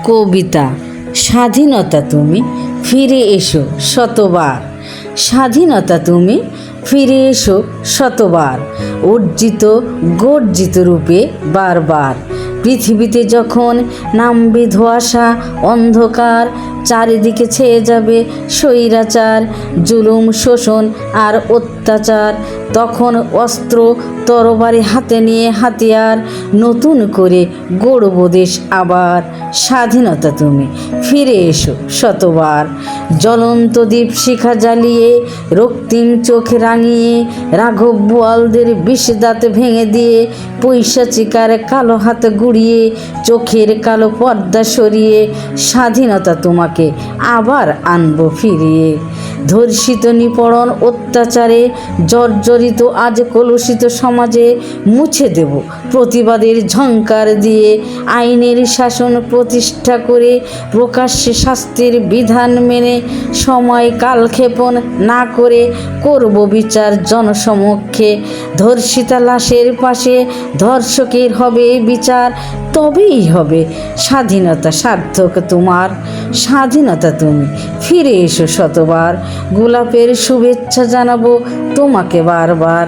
কবিতা। স্বাধীনতা তুমি ফিরে এসো শতবার, স্বাধীনতা তুমি ফিরে এসো শতবার, অর্জিত গর্জিত রূপে বারবার। পৃথিবীতে যখন নামবে ধোঁয়াশা অন্ধকার, চারিদিকে ছেয়ে যাবে স্বৈরাচার, জুলুম শোষণ আর অত্যাচার, তখন অস্ত্র তরবারি হাতে নিয়ে হাতিয়ার, নতুন করে গড়ব দেশ আবার। স্বাধীনতা তুমি ফিরে এসো শতবার, জ্বলন্ত দীপশিখা জ্বালিয়ে রক্তিম চোখ রাঙিয়ে, রাঘব বোয়ালদের বিষ দাঁত ভেঙে দিয়ে, পৈশাচিকার কালো হাত গুড়িয়ে, চোখের কালো পর্দা সরিয়ে, স্বাধীনতা তোমাকে আবার আনবো ফিরিয়ে। ধর্ষিত নিপীড়ন অত্যাচারে জর্জরিত আজ কলুষিত সমাজে মুছে দেব প্রতিবাদের ঝংকার দিয়ে, আইনের শাসন প্রতিষ্ঠা করে প্রকাশ্যে শাস্তির বিধান মেনে, সময় কালক্ষেপণ না করে করব বিচার জনসমক্ষে। ধর্ষিতা লাশের পাশে ধর্ষকের হবে বিচার, তবেই হবে স্বাধীনতা সার্থক তোমার। স্বাধীনতা তুমি ফিরে এসো শতবার, গোলাপের শুভেচ্ছা জানাবো তোমাকে বারবার।